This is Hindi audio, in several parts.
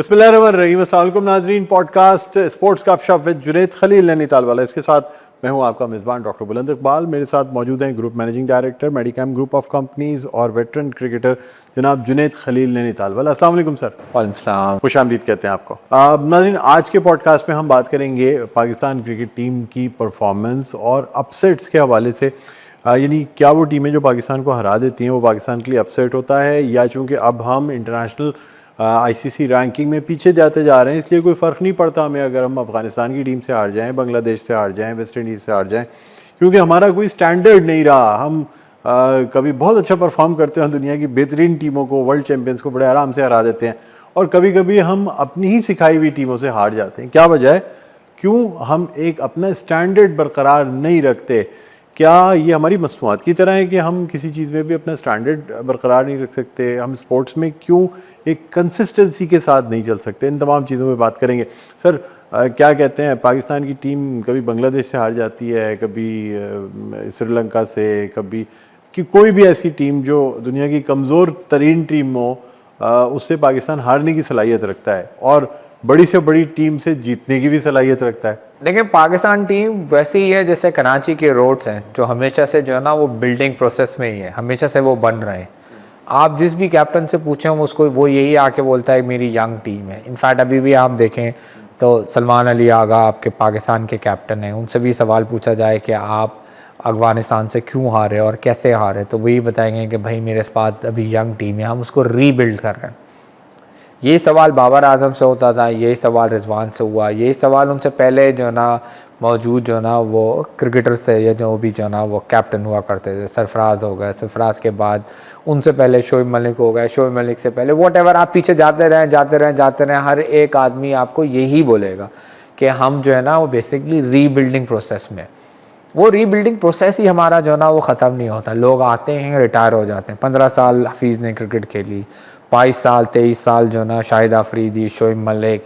बिस्मिल्लाहिर्रहमानिर्रहीम। अस्सलाम वालेकुम नाज़रीन, पॉडकास्ट स्पोर्ट्स गपशप विद जुनैद खलील नैनीताल वाला। इसके साथ मैं हूं आपका मेज़बान डॉक्टर बुलंद इकबाल। मेरे साथ मौजूद हैं group managing director Medicam group of companies और वेटरन क्रिकेटर जनाब जुनैद खलील नैनीताल वाला। अस्सलाम वालेकुम सर। वालेकुम सलाम। खुश आमदीद कहते हैं आपको। नाज़रीन, आज के पॉडकास्ट में हम बात करेंगे पाकिस्तान क्रिकेट टीम की परफॉर्मेंस और अपसेट्स के हवाले से। यानी क्या वो टीमें जो पाकिस्तान को हरा देती हैं वो पाकिस्तान के लिए अपसेट होता है, या चूँकि अब हम इंटरनेशनल आईसीसी रैंकिंग में पीछे जाते जा रहे हैं इसलिए कोई फ़र्क नहीं पड़ता हमें अगर हम अफ़गानिस्तान की टीम से हार जाएं, बांग्लादेश से हार जाएं, वेस्ट इंडीज़ से हार जाएं, क्योंकि हमारा कोई स्टैंडर्ड नहीं रहा। हम कभी बहुत अच्छा परफॉर्म करते हैं, दुनिया की बेहतरीन टीमों को, वर्ल्ड चैम्पियंस को बड़े आराम से हरा देते हैं, और कभी कभी हम अपनी ही सिखाई हुई टीमों से हार जाते हैं। क्या वजह है, क्यों हम एक अपना स्टैंडर्ड बरकरार नहीं रखते? क्या ये हमारी मसनूआत की तरह है कि हम किसी चीज़ में भी अपना स्टैंडर्ड बरकरार नहीं रख सकते? हम स्पोर्ट्स में क्यों एक कंसिस्टेंसी के साथ नहीं चल सकते? इन तमाम चीज़ों पे बात करेंगे। सर, क्या कहते हैं, पाकिस्तान की टीम कभी बांग्लादेश से हार जाती है, कभी श्रीलंका से, कभी कि कोई भी ऐसी टीम जो दुनिया की कमज़ोर तरीन टीम हो उससे पाकिस्तान हारने की सलाहियत रखता है और बड़ी से बड़ी टीम से जीतने की भी सलाहियत रखता है। देखिए, पाकिस्तान टीम वैसे ही है जैसे कराची के रोड्स हैं, जो हमेशा से जो है ना वो बिल्डिंग प्रोसेस में ही है, हमेशा से वो बन रहे हैं। आप जिस भी कैप्टन से पूछें उसको वो यही आके बोलता है मेरी यंग टीम है। इनफैक्ट अभी भी आप देखें तो सलमान अली आगा आपके पाकिस्तान के कैप्टन हैं, उनसे भी सवाल पूछा जाए कि आप अफ़गानिस्तान से क्यों हारे और कैसे हारे, तो वही बताएंगे कि भाई मेरे पास अभी यंग टीम है, हम उसको रीबिल्ड कर रहे हैं। ये सवाल बाबर आजम से होता था, यही सवाल रिजवान से हुआ, यही सवाल उनसे पहले जो ना मौजूद जो ना वो क्रिकेटर से या जो भी जो ना वो कैप्टन हुआ करते थे। सरफराज हो गए, सरफराज के बाद उनसे पहले शोएब मलिक हो गए, शोएब मलिक से पहले वॉटेवर आप पीछे जाते रहें, हर एक आदमी आपको यही बोलेगा कि हम जो है ना वो बेसिकली रीबिल्डिंग प्रोसेस में। वो रीबिल्डिंग प्रोसेस ही हमारा जो ना वो ख़त्म नहीं होता। लोग आते हैं, रिटायर हो जाते हैं। 15 साल हफीज़ ने क्रिकेट खेली, 22 साल 23 साल जो ना शाहिद अफरीदी, शोएब मलिक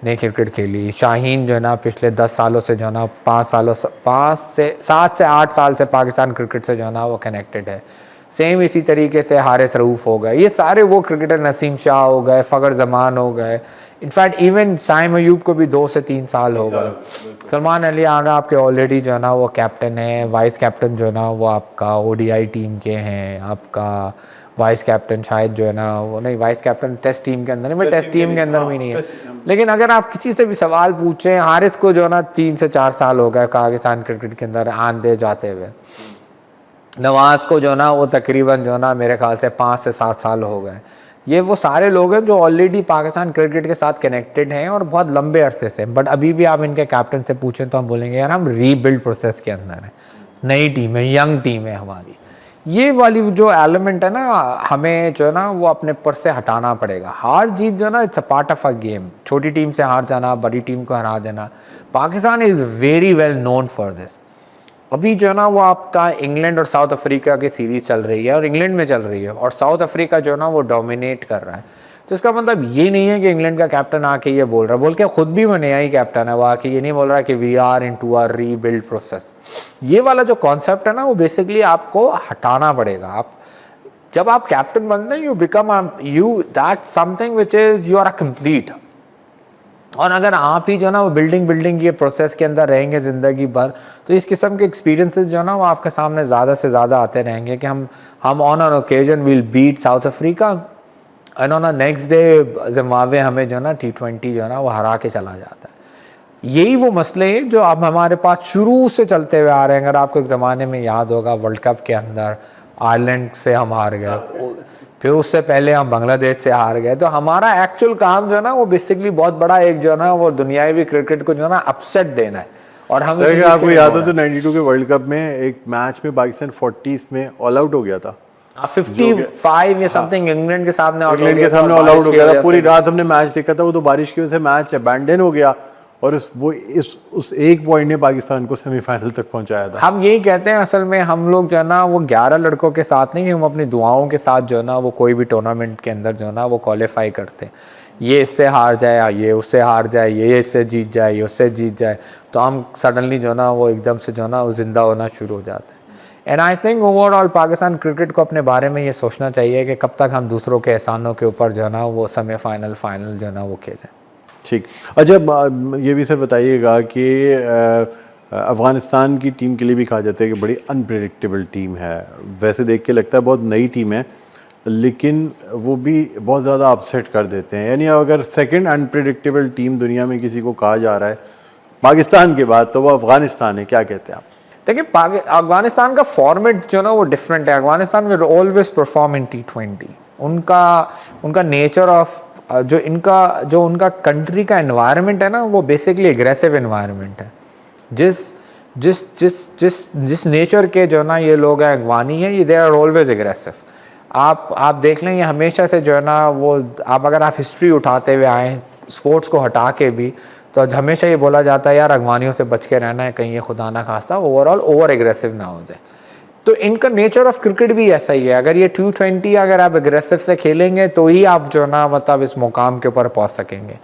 ने क्रिकेट खेली। शाहीन जो है ना पिछले 10 सालों से जो ना 7 से 8 साल से पाकिस्तान क्रिकेट से जो ना वो कनेक्टेड है। सेम इसी तरीके से हारिस रऊफ़ हो गए, ये सारे वो क्रिकेटर, नसीम शाह हो गए, फ़खर जमान हो गए, इनफैक्ट इवन साइम अयूब को भी 2 से 3 साल हो गए। सलमान अली आगा आपके ऑलरेडी जो है ना वो कैप्टन है, वाइस कैप्टन जो है ना वो आपका ओडीआई टीम के हैं, आपका वाइस कैप्टन शायद जो है ना वो नहीं, वाइस कैप्टन टेस्ट टीम के अंदर, मैं टेस्ट टीम के अंदर भी नहीं है। लेकिन अगर आप किसी से भी सवाल पूछें, हारिस को जो है ना 3 से 4 साल हो गए पाकिस्तान क्रिकेट के अंदर आंदे जाते हुए। नवाज़ को जो ना वो तकरीबन जो ना मेरे ख्याल से 5 से 7 साल हो गए। ये वो सारे लोग हैं जो ऑलरेडी पाकिस्तान क्रिकेट के साथ कनेक्टेड हैं और बहुत लंबे अरसे से। बट अभी भी आप इनके कैप्टन से पूछें तो हम बोलेंगे यार हम रीबिल्ड प्रोसेस के अंदर हैं, नई टीम है, यंग टीम है हमारी। ये वाली जो एलिमेंट है ना, हमें जो है ना वो अपने पर से हटाना पड़ेगा। हार जीत जो है ना it's a part of a game. छोटी टीम से हार जाना, बड़ी टीम को हरा देना, Pakistan is very well known for this. अभी जो है ना वो आपका इंग्लैंड और साउथ अफ्रीका की सीरीज़ चल रही है और इंग्लैंड में चल रही है और साउथ अफ्रीका जो है ना वो डोमिनेट कर रहा है। तो इसका मतलब ये नहीं है कि इंग्लैंड का कैप्टन आके ये बोल रहा है, बोल के खुद भी वो नया ही कैप्टन है, वो आके ये नहीं बोल रहा कि we are into a rebuild process. ये वाला जो कॉन्सेप्ट है ना वो बेसिकली आपको हटाना पड़ेगा। आप जब आप कैप्टन बनते हैं, you become you that something which is you are a complete. और अगर आप ही जो है ना वो बिल्डिंग ये प्रोसेस के अंदर रहेंगे ज़िंदगी भर, तो इस किस्म के एक्सपीरियंसेस जो है ना वो आपके सामने ज़्यादा से ज़्यादा आते रहेंगे कि हम on an occasion will beat South Africa and on a next day Zimbabwe हमें जो है ना T20 जो है ना वो हरा के चला जाता है। यही वो मसले हैं जो अब हमारे पास शुरू से चलते हुए आ रहे हैं। अगर आपको एक ज़माने में याद होगा, वर्ल्ड कप के अंदर आयरलैंड से हम हार गए, फिर उससे पहले हम बांग्लादेश से हार गए। तो हमारा एक्चुअल काम जो है ना वो बेसिकली बहुत बड़ा एक जो है ना वो दुनियावी क्रिकेट को जो है ना अपसेट देना है। और हम आपको याद हो तो 92 के वर्ल्ड कप में एक मैच में पाकिस्तान 40 में ऑल आउट हो गया था, 55 या समथिंग इंग्लैंड के सामने ऑल आउट हो गया था। पूरी रात हमने मैच देखा था, वो तो बारिश की वजह से मैच अबैंडन हो गया और उस एक पॉइंट ने पाकिस्तान को सेमीफाइनल तक पहुंचाया था। हम यही कहते हैं असल में हम लोग जो है ना वो 11 लड़कों के साथ नहीं, हम अपनी दुआओं के साथ जो है ना वो कोई भी टूर्नामेंट के अंदर जो है ना वो क्वालिफाई करते हैं। ये इससे हार जाए, ये उससे हार जाए, ये इससे जीत जाए, ये उससे जीत जाए, तो हम सडनली जो है ना वो एकदम से जो है ना वो ज़िंदा होना शुरू हो जाता है। And I think overall Pakistan cricket को अपने बारे में ये सोचना चाहिए कि कब तक हम दूसरों के एहसानों के ऊपर जो है ना वो सेमीफाइनल फाइनल जो है ना वो खेलें। ठीक। अच्छा, ये भी सर बताइएगा कि अफ़गानिस्तान की टीम के लिए भी कहा जाता है कि बड़ी अनप्रेडिक्टेबल टीम है। वैसे देख के लगता है बहुत नई टीम है, लेकिन वो भी बहुत ज़्यादा अपसेट कर देते हैं। यानी अगर सेकंड अनप्रेडिक्टेबल टीम दुनिया में किसी को कहा जा रहा है पाकिस्तान के बाद, तो वो अफ़गानिस्तान है। क्या कहते हैं आप? देखिए, अफगानिस्तान का फॉर्मेट जो ना वो डिफरेंट है। Afghanistan will always perform in T20। उनका नेचर ऑफ जो उनका कंट्री का एनवायरनमेंट है ना, वो बेसिकली एग्रेसिव एनवायरनमेंट है। जिस नेचर के जो ना ये लोग हैं अफगानी हैं, ये दे आर ऑलवेज एग्रेसिव। आप देख लें, ये हमेशा से जो है ना वो, अगर आप हिस्ट्री उठाते हुए आए स्पोर्ट्स को हटा के भी, तो हमेशा ये बोला जाता है यार अफगानियों से बच के रहना है, कहीं ये खुदा ना खास्ता ओवरऑल ओवर एग्रेसिव ना हो जाए। तो इनका नेचर ऑफ क्रिकेट भी ऐसा ही है। अगर ये T20 अगर आप एग्रेसिव से खेलेंगे तो ही आप जो ना मतलब इस मुकाम के ऊपर पहुंच सकेंगे।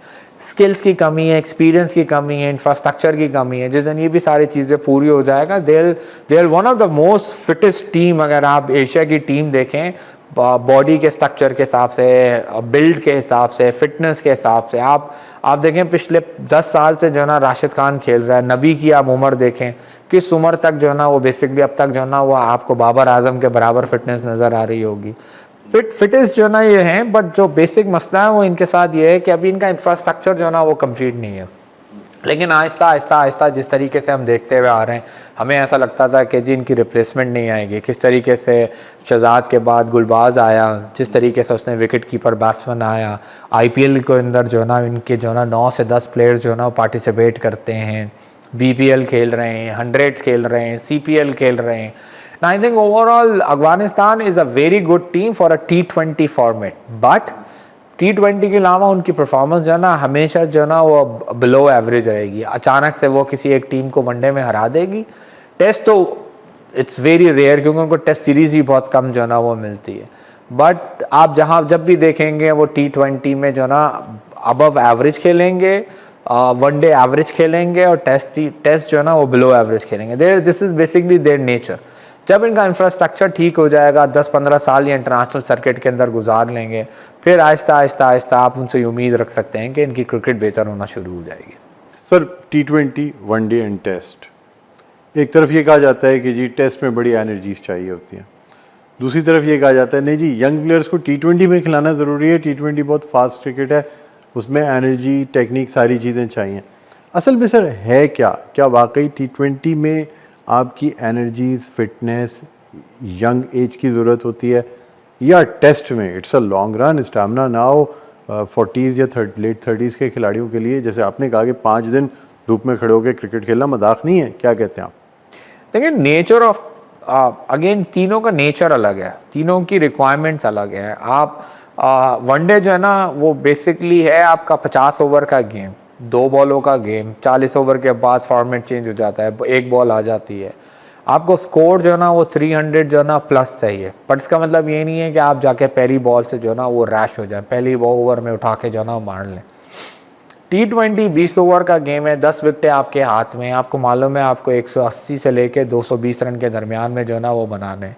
स्किल्स की कमी है, एक्सपीरियंस की कमी है, इंफ्रास्ट्रक्चर की कमी है। जिस दिन ये भी सारी चीज़ें पूरी हो जाएगा, they one of the most fittest team. अगर आप एशिया की टीम देखें, बॉडी के स्ट्रक्चर के हिसाब से, बिल्ड के हिसाब से, फिटनेस के हिसाब से, आप देखें पिछले 10 साल से जो है ना राशिद खान खेल रहा है। नबी की आप उम्र देखें, किस उम्र तक जो है ना वो बेसिकली अब तक जो है ना वो आपको बाबर आजम के बराबर फिटनेस नज़र आ रही होगी। फिटेस्ट जो है ना ये हैं, बट जो बेसिक मसला है वो इनके साथ ये है कि अभी इनका इंफ्रास्ट्रक्चर जो है ना वो कंप्लीट नहीं है। लेकिन आहिस्ता आहिस्ता जिस तरीके से हम देखते हुए आ रहे हैं, हमें ऐसा लगता था कि जी इनकी रिप्लेसमेंट नहीं आएगी। किस तरीके से शहजाद के बाद गुलबाज आया, जिस तरीके से उसने विकेट कीपर बैट्समैन आया, IPL के अंदर जो है ना इनके जो है ना 9 से 10 प्लेयर्स जो है ना पार्टिसिपेट करते हैं, BPL खेल रहे हैं, 100 खेल रहे हैं, CPL खेल रहे हैं। I think overall Afghanistan is a very good team for a T20 format, but T20 के अलावा उनकी परफॉर्मेंस जो है ना हमेशा जो है ना वो बिलो एवरेज रहेगी। अचानक से वो किसी एक टीम को वनडे में हरा देगी। टेस्ट तो इट्स वेरी रेयर, क्योंकि उनको टेस्ट सीरीज़ ही बहुत कम जो है ना वो मिलती है। बट आप जब भी देखेंगे वो T20 में जो है ना अबव एवरेज खेलेंगे, वनडे एवरेज खेलेंगे, और टेस्ट जो है ना वो बिलो एवरेज खेलेंगे। This is basically their nature. जब इनका इंफ्रास्ट्रक्चर ठीक हो जाएगा, 10-15 साल ये इंटरनेशनल सर्किट के अंदर गुजार लेंगे, फिर आहिस्ता आहिस्ता आप उनसे उम्मीद रख सकते हैं कि इनकी क्रिकेट बेहतर होना शुरू हो जाएगी। Sir, T20, one day and test, एक तरफ ये कहा जाता है कि जी टेस्ट में बड़ी एनर्जीज चाहिए होती हैं, दूसरी तरफ ये कहा जाता है नहीं जी यंग प्लेयर्स को T20 में खिलाना ज़रूरी है, T20 बहुत फास्ट क्रिकेट है, उसमें एनर्जी, टेक्निक, सारी चीज़ें चाहिए। असल में सर है क्या वाकई T20 में आपकी एनर्जीज, फिटनेस, यंग एज की ज़रूरत होती है, या टेस्ट में it's a long run, stamina ना हो 40s या लेट 30s के खिलाड़ियों के लिए? जैसे आपने कहा कि 5 दिन धूप में खड़े होकर क्रिकेट खेलना मजाक नहीं है, क्या कहते हैं आप? देखिए, नेचर ऑफ अगेन तीनों का नेचर अलग है, तीनों की रिक्वायरमेंट्स अलग है। आप वनडे जो है ना वो बेसिकली है आपका 50 ओवर का गेम, 2 बॉलों का गेम। 40 ओवर के बाद फॉर्मेट चेंज हो जाता है, 1 बॉल आ जाती है। आपको स्कोर जो है ना वो 300 जो है ना प्लस चाहिए, बट इसका मतलब ये नहीं है कि आप जाके पहली बॉल से जो है ना वो रैश हो जाए, पहली ओवर में उठा के जो है ना मार लें। T20 20 ओवर का गेम है, 10 विकेटें आपके हाथ में। आपको मालूम है आपको 180 से लेके 220 रन के दरमियान में जो है ना वो बनाने।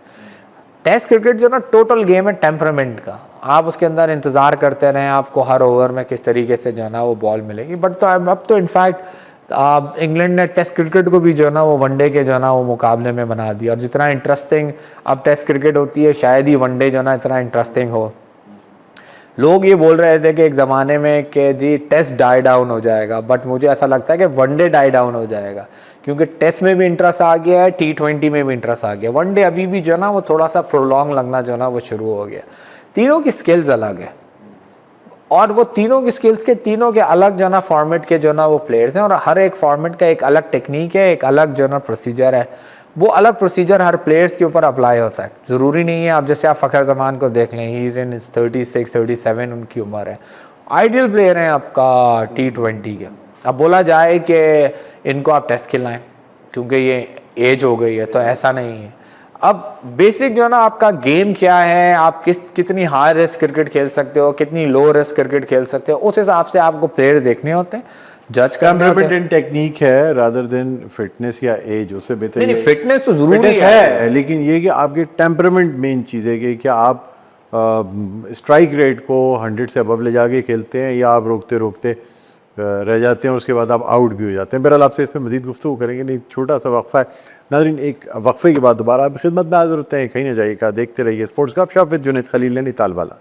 टेस्ट क्रिकेट जो ना टोटल गेम है टेम्परामेंट का। आप उसके अंदर इंतज़ार करते रहें आपको हर ओवर में किस तरीके से जो है ना वो बॉल मिलेगी। बट तो अब तो इनफैक्ट इंग्लैंड ने टेस्ट क्रिकेट को भी जो है ना वो वनडे के जो है ना वो मुकाबले में बना दिया। और जितना इंटरेस्टिंग अब टेस्ट क्रिकेट होती है, शायद ही वनडे जो है ना इतना इंटरेस्टिंग हो। लोग ये बोल रहे थे कि एक ज़माने में कि जी टेस्ट डाई डाउन हो जाएगा, बट मुझे ऐसा लगता है कि वनडे डाई डाउन हो जाएगा, क्योंकि टेस्ट में भी इंटरेस्ट आ गया है, T20 में भी इंटरेस्ट आ गया। वनडे अभी भी जो है ना वो थोड़ा सा प्रोलॉन्ग लगना जो है ना वो शुरू हो गया। तीनों की स्किल्स अलग है, और वो तीनों की स्किल्स के तीनों के अलग जो है ना फॉर्मेट के जो है ना वो प्लेयर्स हैं, और हर एक फॉर्मेट का एक अलग टेक्निक है, एक अलग जो है ना प्रोसीजर है। वो अलग प्रोसीजर हर प्लेयर्स के ऊपर अप्लाई होता है। ज़रूरी नहीं है, आप जैसे आप फ़खर ज़मान को देख लें, ही इज़ इन 36-37 उनकी उम्र है, आइडियल प्लेयर हैं आपका T20 के। अब बोला जाए कि इनको आप टेस्ट खिलाएं क्योंकि ये एज हो गई है, तो ऐसा नहीं है। अब बेसिक जो है ना आपका गेम क्या है, आप कितनी हाई रिस्क क्रिकेट खेल सकते हो, कितनी लो रिस्क क्रिकेट खेल सकते हो, उस हिसाब से आपको प्लेयर देखने होते हैं। जज करना टेम्परामेंट एंड टेक्निक है रादर देन फिटनेस या एज, उससे बेहतर नहीं, ये फिटनेस तो जरूरी फिटनेस है। लेकिन ये कि आपके टेम्परामेंट मेन चीज़ है कि क्या आप स्ट्राइक रेट को 100 से अबव ले जाके खेलते हैं या आप रोकते रोकते रह जाते हैं और उसके बाद आप आउट भी हो जाते हैं। बहरहाल आपसे इस पर मजीद गुफ्तगू करेंगे, नहीं छोटा सा वक्फा है नाज़रीन, एक वक्फे के बाद दोबारा आपकी खिदमत में हाज़िर होते हैं। कहीं ना जाइएगा, देखते रहिए स्पोर्ट्स गपशप विद जुनैद खलील नैनीताल वाला।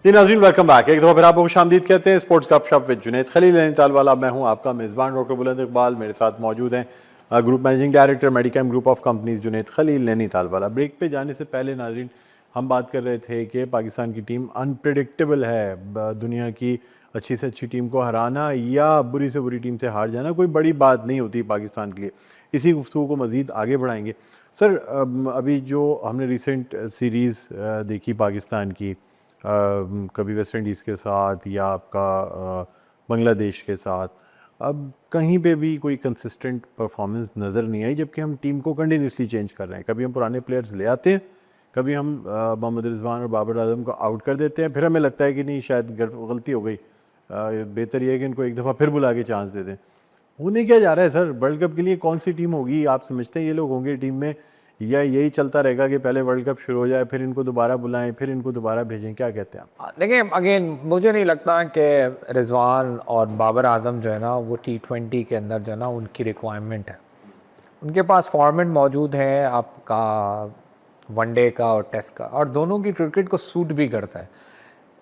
जी नाज़रीन, वेलकम बैक। एक दफ़ा फिर आपको खुशामदीद कहते हैं स्पोर्ट्स गपशप विद जुनैद खलील नैनीताल वाला। मैं हूं आपका मेज़बान डॉक्टर बुलंद इकबाल। मेरे साथ मौजूद हैं group managing director Medicam group of companies Junaid Khalil Nainital वाला। ब्रेक पे जाने से पहले नाज़रीन हम बात कर रहे थे कि पाकिस्तान की टीम अनप्रेडिक्टेबल है। दुनिया की अच्छी से अच्छी टीम को हराना या बुरी से बुरी टीम से हार जाना कोई बड़ी बात नहीं होती पाकिस्तान के लिए। इसी गुफ्तगू को मज़ीद आगे बढ़ाएंगे। सर, अभी जो हमने रिसेंट सीरीज़ देखी पाकिस्तान की, कभी वेस्ट इंडीज़ के साथ या आपका बांग्लादेश के साथ, अब कहीं पे भी कोई कंसिस्टेंट परफॉर्मेंस नज़र नहीं आई, जबकि हम टीम को कंटिन्यूसली चेंज कर रहे हैं। कभी हम पुराने प्लेयर्स ले आते हैं, कभी हम मोहम्मद रिजवान और बाबर आजम को आउट कर देते हैं, फिर हमें लगता है कि नहीं शायद गलती हो गई, बेहतर ये है कि इनको एक दफ़ा फिर बुला के चांस दे दें। होने क्या जा रहा है सर? वर्ल्ड कप के लिए कौन सी टीम होगी आप समझते हैं ये लोग होंगे टीम में, या यही चलता रहेगा कि पहले वर्ल्ड कप शुरू हो जाए फिर इनको दोबारा बुलाएं फिर इनको दोबारा भेजें? क्या कहते हैं आप? देखिए, अगेन मुझे नहीं लगता कि रिजवान और बाबर आजम जो है ना वो T20 के अंदर जो है ना उनकी रिक्वायरमेंट है। उनके पास फॉर्मेट मौजूद है आपका वनडे का और टेस्ट का, और दोनों की क्रिकेट को सूट भी करता है।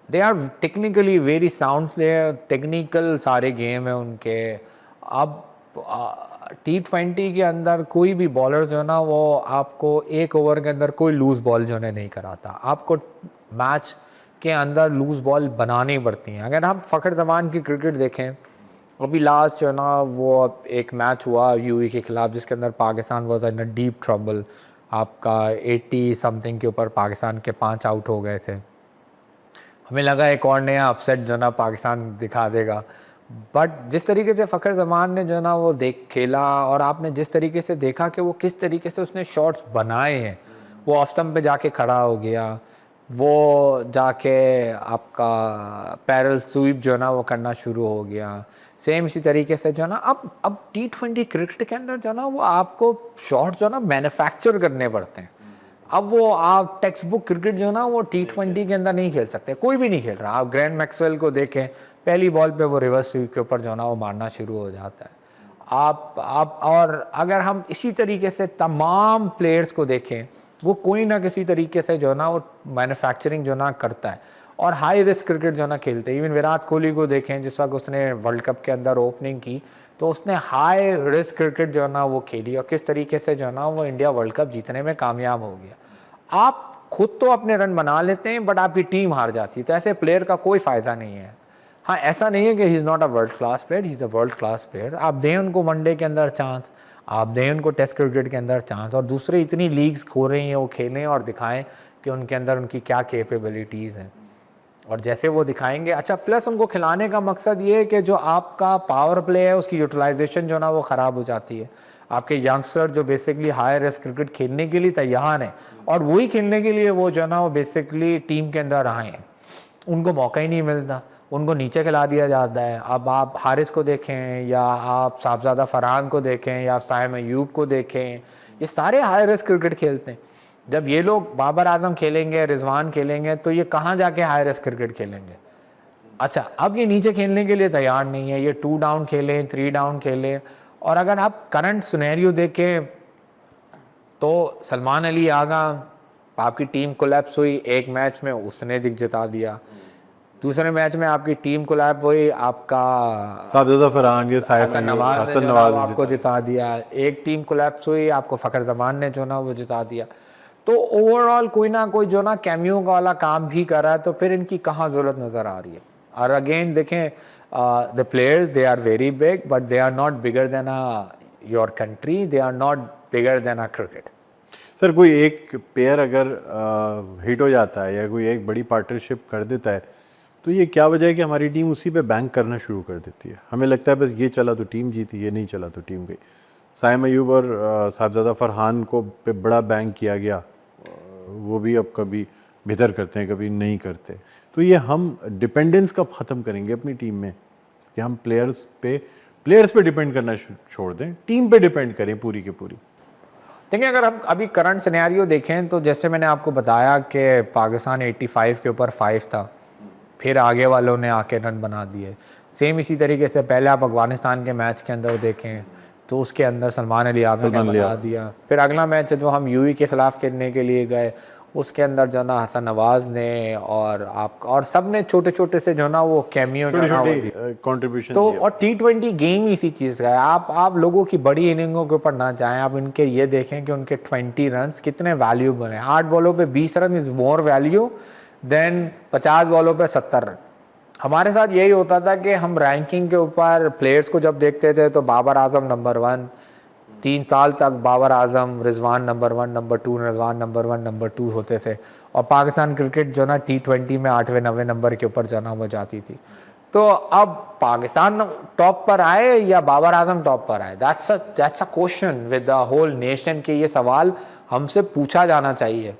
They are technically very sound player, technical सारे गेम है उनके। अब T20 के अंदर कोई भी बॉलर जो है ना वो आपको एक ओवर के अंदर कोई लूज़ बॉल जो है नहीं कराता। आपको मैच के अंदर लूज़ बॉल बनानी पड़ती हैं। अगर हम फ़खर ज़मान की क्रिकेट देखें, अभी लास्ट जो है ना वो एक मैच हुआ यूएई के ख़िलाफ़ जिसके अंदर Pakistan was in a deep trouble. आपका 80 समथिंग के ऊपर पाकिस्तान के 5 आउट हो गए थे। हमें लगा एक और नया अपसेट जो ना पाकिस्तान दिखा देगा, बट जिस तरीके से फ़खर ज़मान ने जो ना वो खेला, और आपने जिस तरीके से देखा कि वो किस तरीके से उसने शॉट्स बनाए हैं, वो ऑफ स्टंप पे जाके खड़ा हो गया, वो जाके आपका पैरल स्वीप जो है ना वो करना शुरू हो गया। सेम इसी तरीके से जो है ना अब T20 क्रिकेट के अंदर जो है ना वो आपको शॉट्स जो है ना मैन्युफैक्चर करने पड़ते हैं। अब वो आप टेक्स्ट बुक क्रिकेट जो है ना वो T20 के अंदर नहीं खेल सकते, कोई भी नहीं खेल रहा। आप ग्रैंड मैक्सवेल को देखें, पहली बॉल पे वो रिवर्स स्वीप के ऊपर जो है ना वो मारना शुरू हो जाता है। आप और अगर हम इसी तरीके से तमाम प्लेयर्स को देखें, वो कोई ना किसी तरीके से जो है ना वो मैन्युफैक्चरिंग जो है ना करता है और हाई रिस्क क्रिकेट जो है ना खेलते हैं। इवन विराट कोहली को देखें, जिस वक्त उसने वर्ल्ड कप के अंदर ओपनिंग की तो उसने हाई रिस्क क्रिकेट जो है ना वो खेली, और किस तरीके से जो है ना वो इंडिया वर्ल्ड कप जीतने में कामयाब हो गया। आप खुद तो अपने रन बना लेते हैं बट आपकी टीम हार जाती है, तो ऐसे प्लेयर का कोई फ़ायदा नहीं है। हाँ, ऐसा नहीं है कि he is not a world class player, he is a world class player. आप दें उनको वनडे के अंदर चांस, आप दें उनको टेस्ट क्रिकेट के अंदर चांस, और दूसरे इतनी लीग्स खो रही हैं वो खेलें और दिखाएं कि उनके अंदर उनकी क्या कैपेबिलिटीज़ हैं, और जैसे वो दिखाएंगे। अच्छा, प्लस उनको खिलाने का मकसद ये है कि जो आपका पावर प्ले है उसकी यूटिलाइजेशन जो ना वो ख़राब हो जाती है। आपके यंगस्टर जो बेसिकली हाई रिस्क क्रिकेट खेलने के लिए तैयार हैं और वही खेलने के लिए वो जो है ना वो बेसिकली टीम के अंदर आए हैं, उनको मौका ही नहीं मिलता, उनको नीचे खिला दिया जाता है। अब आप हारिस को देखें या आप साहबजादा फरहान को देखें या साइम अयूब को देखें, ये सारे हाई रिस्क क्रिकेट खेलते हैं। जब ये लोग बाबर आजम खेलेंगे, रिजवान खेलेंगे, तो ये कहाँ जाके हाई रिस्क क्रिकेट खेलेंगे? अच्छा, अब ये नीचे खेलने के लिए तैयार नहीं है, ये 2 डाउन खेलें, 3 डाउन खेलें। और अगर आप करंट सिनेरियो देखें तो सलमान अली आगा, आपकी टीम कोलैप्स हुई, एक मैच में उसने जिता दिया, दूसरे मैच में आपकी टीम कोलैप्स हुई, आपका साहबजादा फरहान के हसन नवाज आपको जिता दिया, एक टीम कोलैप्स हुई, आपको फ़खर ज़मान ने जो ना वो जिता दिया। तो ओवरऑल कोई ना कोई जो ना कैमियो वाला काम भी कर रहा है, तो फिर इनकी कहाँ ज़रूरत नज़र आ रही है? और अगेन देखें, the players they are very big but they are not bigger than your country, they are not bigger than a cricket. Sir, कोई एक पेयर अगर हिट हो जाता है या कोई एक बड़ी पार्टनरशिप कर देता है, तो ये क्या वजह है कि हमारी टीम उसी पे बैंक करना शुरू कर देती है? हमें लगता है बस ये चला तो टीम जीती, ये नहीं चला तो टीम गई। साइम अयूब और साहबजादा फरहान को पे बड़ा बैंक किया गया, वो भी अब कभी बेहतर करते हैं, कभी नहीं करते। तो ये हम डिपेंडेंस कब ख़त्म करेंगे अपनी टीम में कि हम प्लेयर्स पे डिपेंड करना छोड़ दें, टीम पे डिपेंड करें पूरी की पूरी? देखिए, अगर हम अभी करंट सिनेरियो देखें तो जैसे मैंने आपको बताया कि पाकिस्तान 85 के ऊपर 5 था, फिर आगे वालों ने आके रन बना दिए। सेम इसी तरीके से पहले आप अफगानिस्तान के मैच के अंदर देखें तो उसके अंदर सलमान अली आज़म ने बना दिया। फिर अगला मैच जो हम यूएई के ख़िलाफ़ खेलने के लिए गए, उसके अंदर जो ना हसन नवाज़ ने और सब ने छोटे छोटे से जो ना वो कैमियो कंट्रीब्यूशन तो और T20 गेम ही इसी चीज़ का है। आप लोगों की बड़ी इनिंगों के ऊपर ना जाएं, आप इनके ये देखें कि उनके 20 रन्स कितने वैल्यूबल हैं। 8 बॉलों पे 20 run is more value than 50 बॉलों पे 70 रन। हमारे साथ यही होता था कि हम रैंकिंग के ऊपर प्लेयर्स को जब देखते थे तो बाबर आजम नंबर 1, 3 साल तक Babar Azam, Rizwan number 1, number 2, Rizwan number 1, number 2 होते थे, और पाकिस्तान क्रिकेट जो ना T20 में 8वें 9वें नंबर के ऊपर जो ना वो जाती थी। तो अब पाकिस्तान टॉप पर आए या बाबर आजम टॉप पर आए, that's a question with the whole nation के ये सवाल हमसे पूछा जाना चाहिए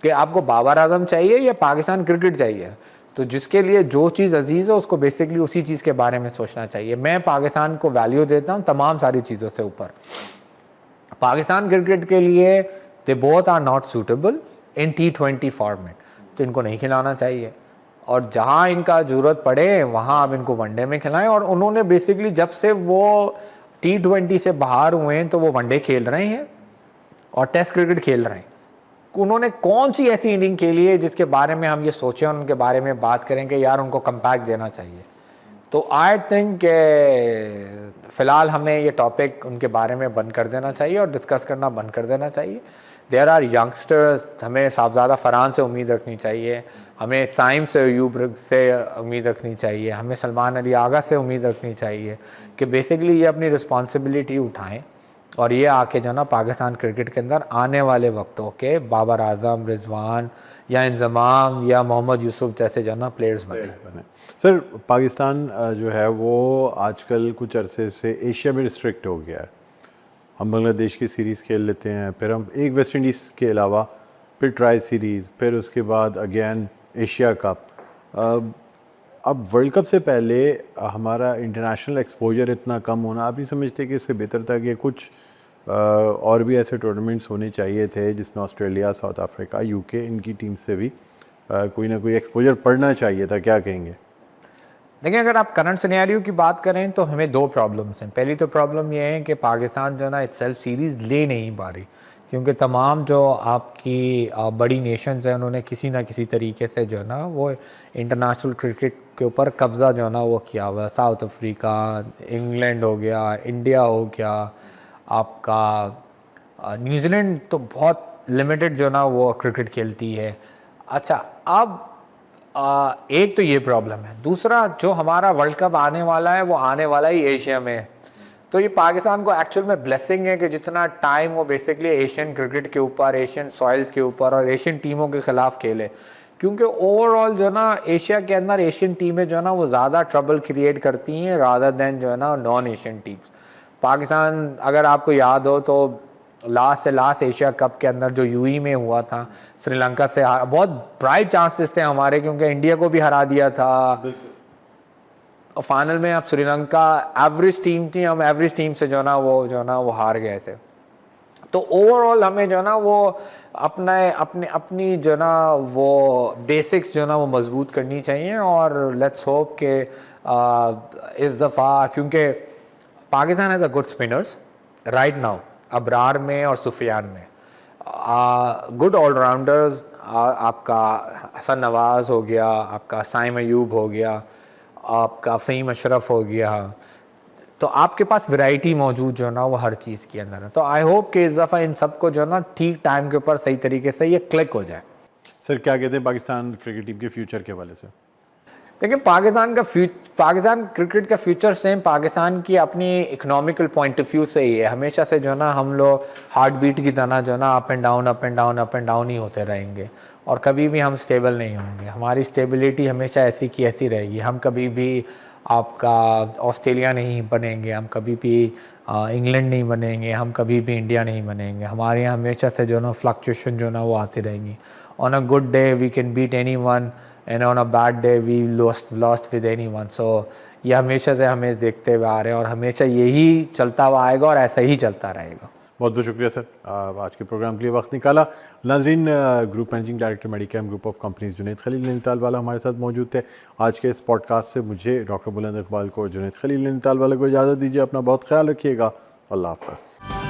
कि आपको बाबर आजम चाहिए या पाकिस्तान क्रिकेट चाहिए। तो जिसके लिए जो चीज़ अजीज़ है उसको बेसिकली उसी चीज़ के बारे में सोचना चाहिए। मैं पाकिस्तान को वैल्यू देता हूँ तमाम सारी चीज़ों से ऊपर। पाकिस्तान क्रिकेट के लिए they both are not suitable in T20 format, तो इनको नहीं खिलाना चाहिए, और जहाँ इनका ज़रूरत पड़े वहाँ आप इनको वनडे में खिलाएं। और उन्होंने बेसिकली जब से वो T20 से बाहर हुए हैं तो वो वनडे खेल रहे हैं और टेस्ट क्रिकेट खेल रहे हैं। उन्होंने कौन सी ऐसी इनिंग खेली है जिसके बारे में हम ये सोचें और उनके बारे में बात करें कि यार उनको कम्पैक्ट देना चाहिए। तो आई थिंक फ़िलहाल हमें ये टॉपिक उनके बारे में बंद कर देना चाहिए और डिस्कस करना बंद कर देना चाहिए। देयर आर यंगस्टर्स, हमें साहबज़ादा फरहान से उम्मीद रखनी चाहिए, हमें साइम से अयूब से उम्मीद रखनी चाहिए, हमें सलमान अली आगा से उम्मीद रखनी चाहिए कि बेसिकली ये अपनी रिस्पॉन्सिबिलिटी उठाएँ और ये आके जो ना पाकिस्तान क्रिकेट के अंदर आने वाले वक्तों के बाबर आजम, रिजवान या इंजमाम या मोहम्मद यूसुफ जैसे जो ना प्लेयर्स बने। सर, पाकिस्तान जो है वो आजकल कुछ अरसे से एशिया में रिस्ट्रिक्ट हो गया है। हम बांग्लादेश की सीरीज़ खेल लेते हैं, फिर हम एक वेस्ट इंडीज़ के अलावा फिर ट्राई सीरीज़, फिर उसके बाद अगेन एशिया कप। अब वर्ल्ड कप से पहले हमारा इंटरनेशनल एक्सपोजर इतना कम होना, आप नहीं समझते कि इससे बेहतर था कि कुछ और भी ऐसे टूर्नामेंट्स होने चाहिए थे जिसमें ऑस्ट्रेलिया, साउथ अफ्रीका, यूके, इनकी टीम से भी कोई ना कोई एक्सपोजर पड़ना चाहिए था? क्या कहेंगे? देखिए, अगर आप करंट सिनेरियो की बात करें तो हमें दो प्रॉब्लम्स हैं। पहली तो प्रॉब्लम ये है कि पाकिस्तान जो ना इटसेल्फ सीरीज़ ले नहीं पा रही, क्योंकि तमाम जो आपकी बड़ी नेशंस हैं उन्होंने किसी ना किसी तरीके से जो है ना वो इंटरनेशनल क्रिकेट के ऊपर कब्ज़ा जो है ना वो किया हुआ है। साउथ अफ्रीका, इंग्लैंड हो गया, इंडिया हो गया, आपका न्यूजीलैंड तो बहुत लिमिटेड जो ना वो क्रिकेट खेलती है। अच्छा, अब एक तो ये प्रॉब्लम है। दूसरा, जो हमारा वर्ल्ड कप आने वाला है वो आने वाला ही एशिया में है। तो ये पाकिस्तान को एक्चुअल में ब्लेसिंग है कि जितना टाइम वो बेसिकली एशियन क्रिकेट के ऊपर, एशियन सॉइल्स के ऊपर और एशियन टीमों के ख़िलाफ़ खेले, क्योंकि ओवरऑल जो ना एशिया के अंदर एशियन टीमें जो है ना वो ज़्यादा ट्रबल क्रिएट करती हैं रादर दैन जो है ना नॉन एशियन टीम्स। पाकिस्तान, अगर आपको याद हो तो लास्ट एशिया कप के अंदर जो यूएई में हुआ था, श्रीलंका से बहुत ब्राइट चांसेस थे हमारे, क्योंकि इंडिया को भी हरा दिया था और फाइनल में अब श्रीलंका एवरेज टीम थी, हम एवरेज टीम से जो ना वो हार गए थे। तो ओवरऑल हमें जो ना वो अपनी जो ना वो बेसिक्स जो ना वो मजबूत करनी चाहिए। और लेट्स होप के इस दफ़ा, क्योंकि Pakistan has a good spinners right now, Abrar में और सुफियान में, गुड ऑलराउंडर्स, आपका हसन नवाज़ हो गया, आपका साइम अयूब हो गया, आपका फ़हीम अशरफ हो गया, तो आपके पास वैरायटी मौजूद जो ना वो हर चीज़ के अंदर है। तो आई होप कि इस दफ़ा इन सबको जो ना ठीक टाइम के ऊपर सही तरीके से ये क्लिक हो जाए। सर, क्या कहते हैं पाकिस्तान क्रिकेट टीम के फ्यूचर के हवाले से? देखिए, पाकिस्तान क्रिकेट का फ्यूचर सेम पाकिस्तान की अपनी इकोनॉमिकल पॉइंट ऑफ व्यू से ही है। हमेशा से जो ना हम लोग हार्ट बीट की तरह जो ना अप एंड डाउन ही होते रहेंगे और कभी भी हम स्टेबल नहीं होंगे। हमारी स्टेबिलिटी हमेशा ऐसी की ऐसी रहेगी। हम कभी भी आपका ऑस्ट्रेलिया नहीं बनेंगे, हम कभी भी इंग्लैंड नहीं बनेंगे, हम कभी भी इंडिया नहीं बनेंगे। हमारे यहाँ हमेशा से जो ना फ्लक्चुएशन जो ना वो आती रहेंगी on a good day we can beat anyone and on a bad day we lost with anyone. So ये हमेशा से हमें देखते हुए आ रहे हैं और हमेशा यही चलता हुआ आएगा और ऐसा ही चलता रहेगा। बहुत बहुत शुक्रिया सर, आज के प्रोग्राम के लिए वक्त निकाला। नाजरीन, group managing director Medicam group of companies Junaid Khalil Nainital वाला हमारे साथ मौजूद थे। आज के इस पॉडकास्ट से मुझे डॉक्टर बुलंद इकबाल को जुनैद खलील नैनीताल वाला को इजाज़त दीजिए। अपना बहुत ख्याल रखिएगा। अल्लाह हाफ़िज़।